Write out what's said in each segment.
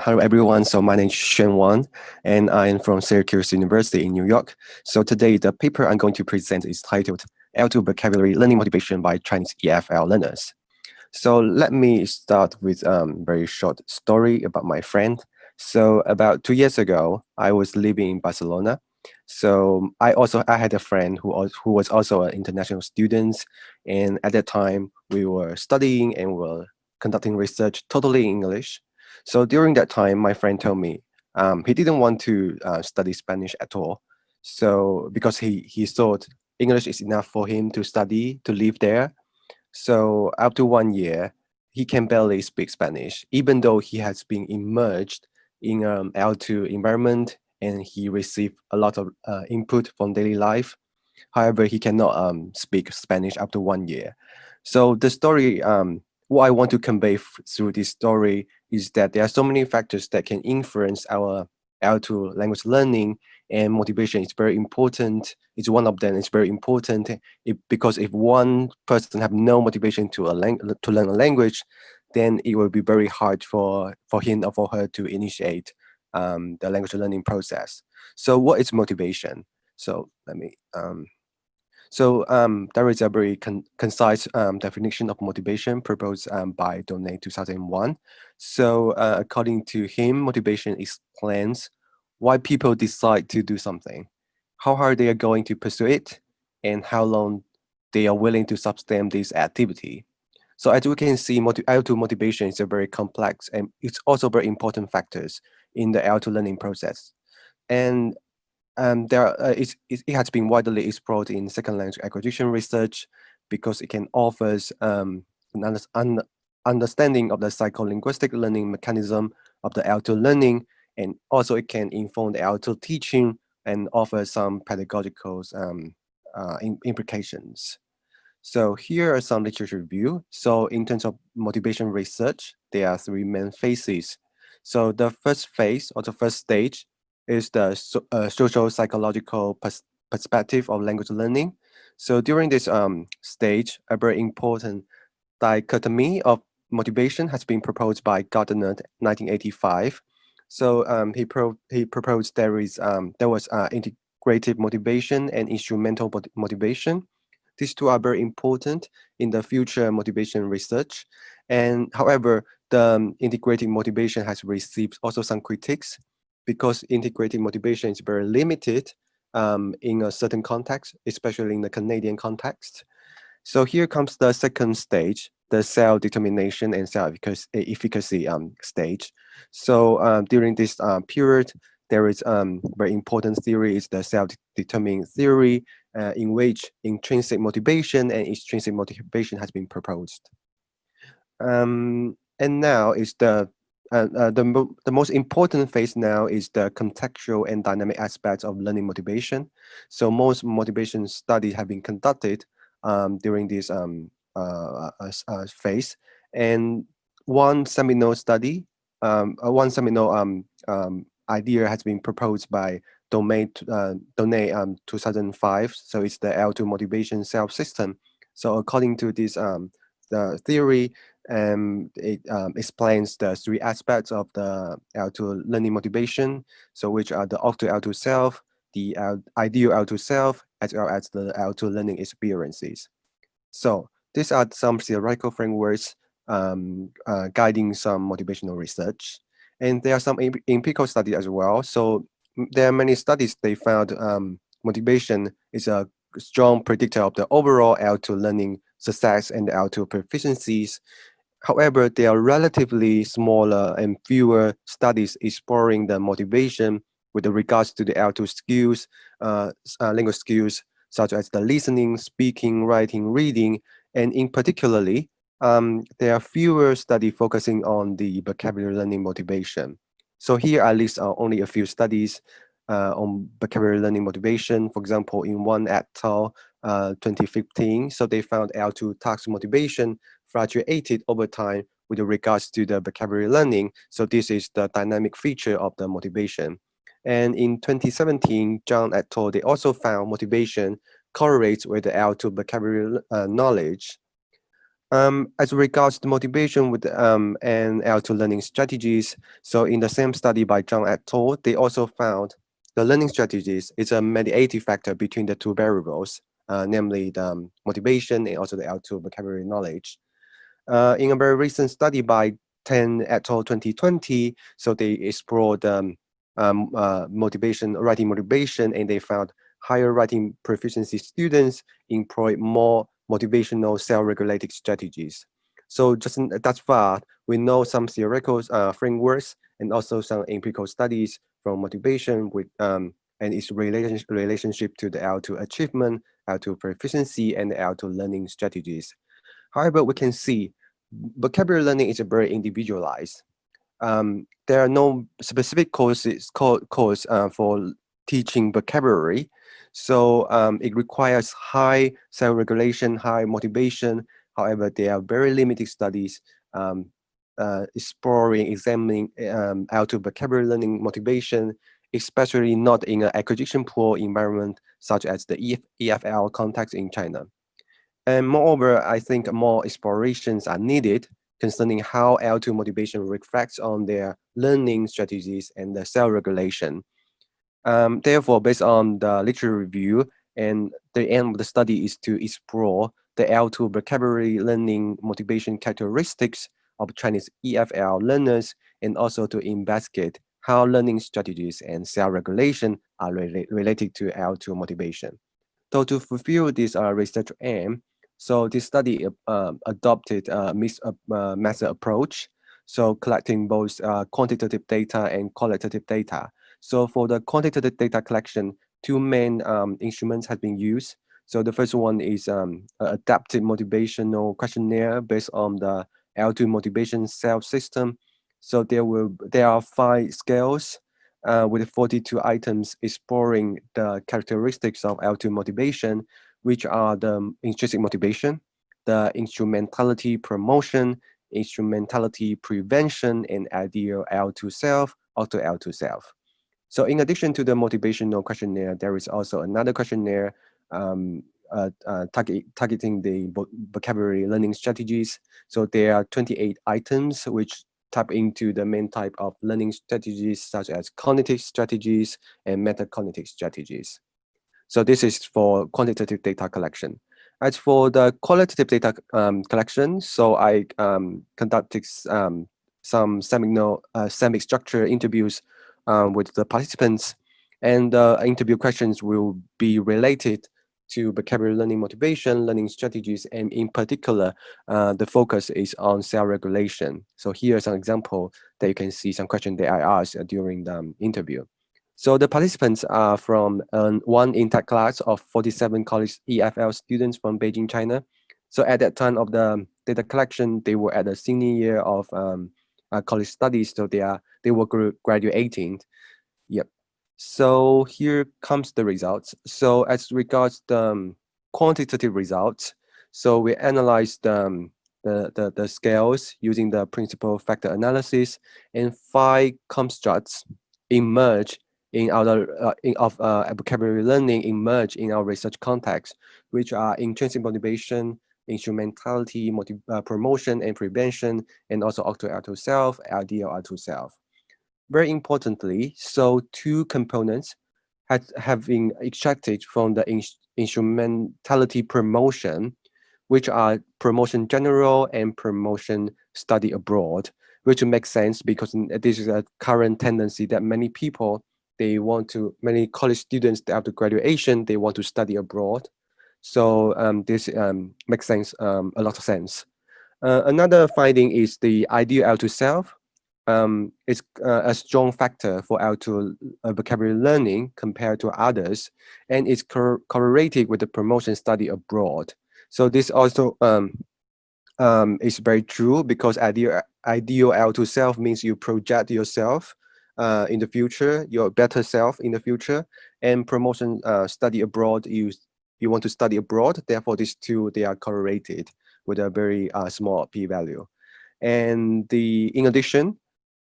Hello everyone. So my name is Xuan Wang, and I am from Syracuse University in New York. So today the paper I'm going to present is titled L2 Vocabulary Learning Motivation by Chinese EFL Learners. So let me start with a very short story about my friend. So about 2 years ago, I was living in Barcelona. So I had a friend who was also an international student, and at that time we were studying and were conducting research totally in English. So during that time, my friend told me he didn't want to study Spanish at all. So because he thought English is enough for him to study to live there, so after 1 year, he can barely speak Spanish, even though he has been immersed in L2 environment and he received a lot of input from daily life. However, he cannot speak Spanish after 1 year. So the story, what I want to convey through this story is that there are so many factors that can influence our L2 language learning, and motivation is very important. It's one of them. It's very important because if one person have no motivation to learn a language, then it will be very hard for him or for her to initiate the language learning process. So what is motivation? So let me there is a very concise definition of motivation proposed by Donay 2001. So according to him, motivation explains why people decide to do something, how hard they are going to pursue it, and how long they are willing to sustain this activity. So as we can see, L2 motivation is a very complex and it's also very important factors in the L2 learning process. And it has been widely explored in second language acquisition research because it can offer an understanding of the psycholinguistic learning mechanism of the L2 learning, and also it can inform the L2 teaching and offer some pedagogical implications. So here are some literature review. So in terms of motivation research, there are three main phases. So the first phase or the first stage is the social psychological perspective of language learning. So during this stage, a very important dichotomy of motivation has been proposed by Gardner in 1985. So he proposed there was integrative motivation and instrumental motivation. These two are very important in the future motivation research. And however, the integrating motivation has received also some critiques because integrating motivation is very limited in a certain context, especially in the Canadian context. So here comes the second stage, the self-determination and self-efficacy stage. So during this period, there is very important theory is the self-determining theory in which intrinsic motivation and extrinsic motivation has been proposed. And now is the most important phase now is the contextual and dynamic aspects of learning motivation. So most motivation studies have been conducted during this phase, and one seminal idea has been proposed by Donay 2005. So it's the L2 motivation self system. So according to this the theory, it explains the three aspects of the L2 learning motivation, so which are the Octo L2 self, the ideal L2 self, as well as the L2 learning experiences. So these are some theoretical frameworks guiding some motivational research. And there are some empirical studies as well. So there are many studies they found motivation is a strong predictor of the overall L2 learning success and L2 proficiencies. However, there are relatively smaller and fewer studies exploring the motivation with regards to the L2 skills, language skills, such as the listening, speaking, writing, reading, and in particularly, there are fewer studies focusing on the vocabulary learning motivation. So here I list only a few studies on vocabulary learning motivation. For example, in Wang et al. 2015, so they found L2 task motivation fluctuated over time with regards to the vocabulary learning. So this is the dynamic feature of the motivation. And in 2017, John et al. They also found motivation correlates with the L2 vocabulary knowledge. As regards to motivation with and L2 learning strategies, so in the same study by Zhang et al., they also found the learning strategies is a mediative factor between the two variables, namely the motivation and also the L2 vocabulary knowledge. In a very recent study by Ten et al. 2020, so they explored motivation, writing motivation, and they found higher writing proficiency students employ more motivational self-regulated strategies. So just thus far, we know some theoretical frameworks and also some empirical studies from motivation with and its relationship to the L2 achievement, L2 proficiency, and the L2 learning strategies. However, we can see vocabulary learning is very individualized. There are no specific course for teaching vocabulary. So it requires high self-regulation, high motivation. However, there are very limited studies exploring, examining how to vocabulary learning motivation, especially not in an acquisition pool environment such as the EFL context in China. And moreover, I think more explorations are needed concerning how L2 motivation reflects on their learning strategies and the self-regulation. Therefore, based on the literature review, and the aim of the study is to explore the L2 vocabulary learning motivation characteristics of Chinese EFL learners, and also to investigate how learning strategies and self-regulation are related to L2 motivation. So to fulfill this research aim, so this study adopted a mixed method approach, so collecting both quantitative data and qualitative data. So for the quantitative data collection, two main instruments have been used. So the first one is adaptive motivational questionnaire based on the L2 motivation self system. So there are 5 scales with 42 items exploring the characteristics of L2 motivation, which are the intrinsic motivation, the instrumentality promotion, instrumentality prevention, and ideal L2 self, auto L2 self. So in addition to the motivational questionnaire, there is also another questionnaire targeting the vocabulary learning strategies. So there are 28 items which tap into the main type of learning strategies such as cognitive strategies and metacognitive strategies. So this is for quantitative data collection. As for the qualitative data collection, so I conducted some semic structure interviews with the participants, and interview questions will be related to vocabulary learning motivation, learning strategies, and in particular, the focus is on self-regulation. So here's an example that you can see some questions that I asked during the interview. So the participants are from one intact class of 47 college EFL students from Beijing, China. So at that time of the data collection, they were at the senior year of college studies. So they were graduating. Yep. So here comes the results. So as regards the quantitative results, so we analyzed the scales using the principal factor analysis, and 5 constructs emerge in our vocabulary learning emerge in our research context, which are intrinsic motivation, instrumentality, promotion and prevention, and also auto self, ideal auto self. Very importantly, so 2 components have been extracted from the instrumentality promotion, which are promotion general and promotion study abroad, which makes sense because this is a current tendency that many people, many college students after graduation, they want to study abroad. So this makes sense, a lot of sense. Another finding is the ideal L2 self is a strong factor for L2 vocabulary learning compared to others, and it's correlated with the promotion study abroad. So this also is very true because ideal L2 self means you project yourself in the future, your better self in the future, and promotion study abroad, you want to study abroad. Therefore, these two, they are correlated with a very small p-value. And in addition,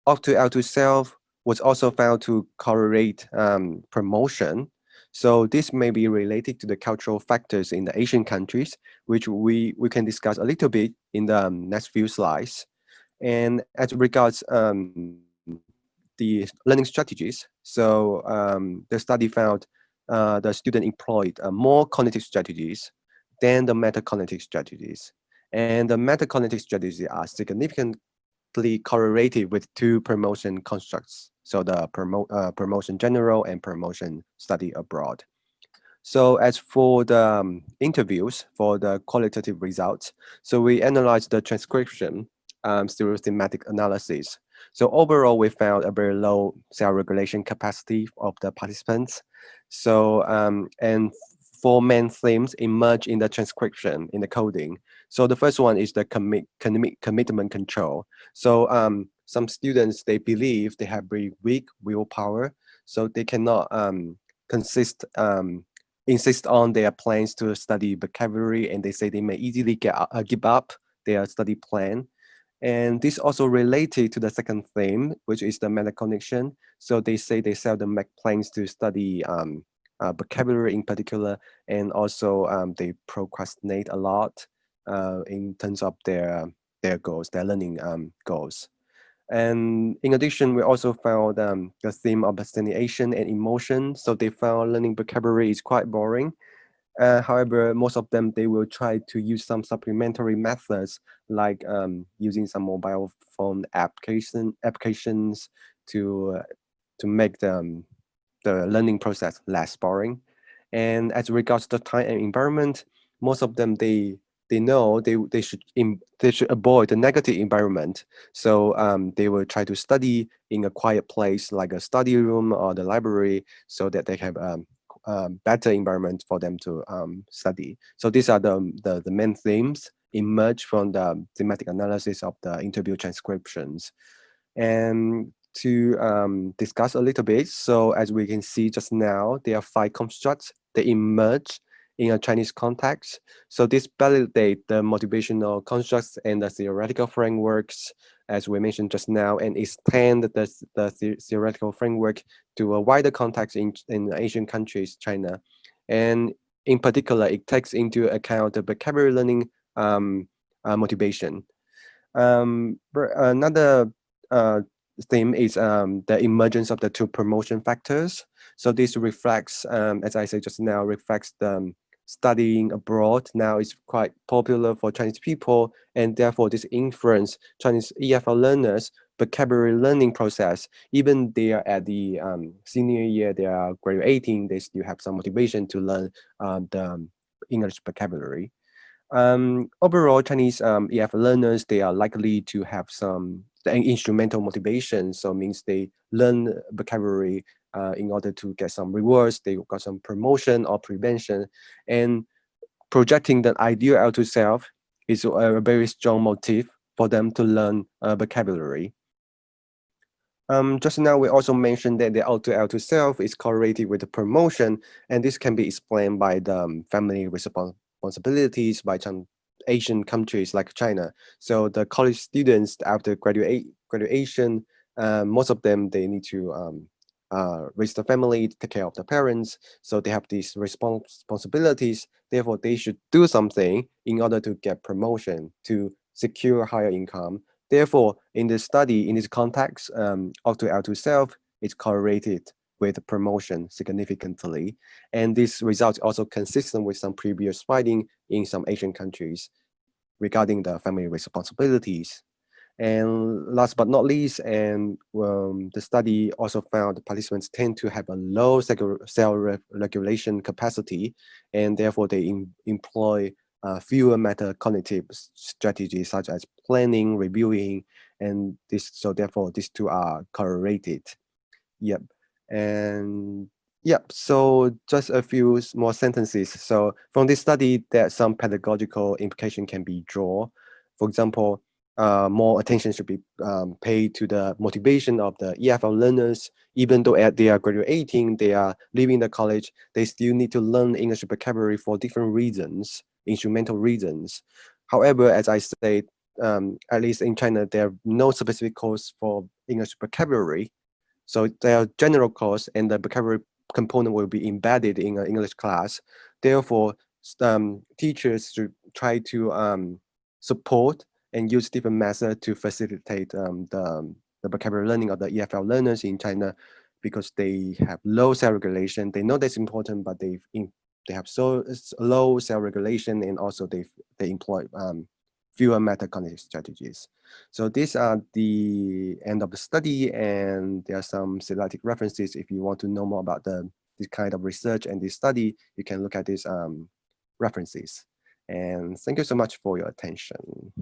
Auto L2 self was also found to correlate promotion. So this may be related to the cultural factors in the Asian countries, which we can discuss a little bit in the next few slides. And as regards the learning strategies, so the study found the student employed more cognitive strategies than the metacognitive strategies. And the metacognitive strategies are significantly correlated with two promotion constructs. So the promotion general and promotion study abroad. So as for the interviews for the qualitative results, so we analyzed the transcription through thematic analysis. So overall, we found a very low self-regulation capacity of the participants. So and four main themes emerge in the transcription in the coding. So the first one is the commitment control. So some students, they believe they have very weak willpower, so they cannot consist insist on their plans to study vocabulary, and they say they may easily give up their study plan. And this also related to the second theme, which is the metaconnection. So they say they seldom make plans to study vocabulary in particular, and also they procrastinate a lot in terms of their goals, their learning goals. And in addition, we also found the theme of abstention and emotion. So they found learning vocabulary is quite boring. However, most of them, they will try to use some supplementary methods like using some mobile phone applications to to make the learning process less boring. And as regards to time and environment, most of them, they know they should avoid the negative environment. So they will try to study in a quiet place like a study room or the library, so that they have better environment for them to study. So these are the main themes emerge from the thematic analysis of the interview transcriptions. And to discuss a little bit, so as we can see just now, there are five constructs that emerge in a Chinese context. So this validate the motivational constructs and the theoretical frameworks, as we mentioned just now, and extend the theoretical framework to a wider context in Asian countries, China. And in particular, it takes into account the vocabulary learning motivation. Another uh, theme is the emergence of the two promotion factors. So this reflects, as I said just now, reflects the studying abroad now is quite popular for Chinese people, and therefore this influence Chinese EFL learners vocabulary learning process. Even they are at the senior year, they are graduating, they still have some motivation to learn the English vocabulary. Overall, Chinese EF learners, they are likely to have some instrumental motivation. So means they learn vocabulary in order to get some rewards, they got some promotion or prevention. And projecting the ideal out to self is a very strong motive for them to learn vocabulary. Just now, we also mentioned that the auto self is correlated with the promotion, and this can be explained by the family responsibilities by some Asian countries like China. So the college students after graduation, most of them, they need to raise the family, take care of the parents. So they have these responsibilities. Therefore, they should do something in order to get promotion to secure higher income. Therefore, in this study, in this context, auto L2 self is correlated with promotion significantly. And this result is also consistent with some previous finding in some Asian countries regarding the family responsibilities. And last but not least, and the study also found the participants tend to have a low self-regulation capacity, and therefore they employ fewer metacognitive strategies such as planning, reviewing, and this. So therefore, these two are correlated. Yep. And yep. So just a few more sentences. So from this study, that some pedagogical implication can be drawn. For example, more attention should be paid to the motivation of the EFL learners. Even though they are graduating, they are leaving the college, they still need to learn English vocabulary for different reasons, instrumental reasons. However, as I said, at least in China, there are no specific course for English vocabulary. So there are general course, and the vocabulary component will be embedded in an English class. Therefore, teachers should try to support and use different methods to facilitate the vocabulary learning of the EFL learners in China, because they have low self-regulation. They know that's important, but they have so low self-regulation, and also they employ fewer metacognitive strategies. So these are the end of the study, and there are some selected references. If you want to know more about this kind of research and this study, you can look at these references. And thank you so much for your attention.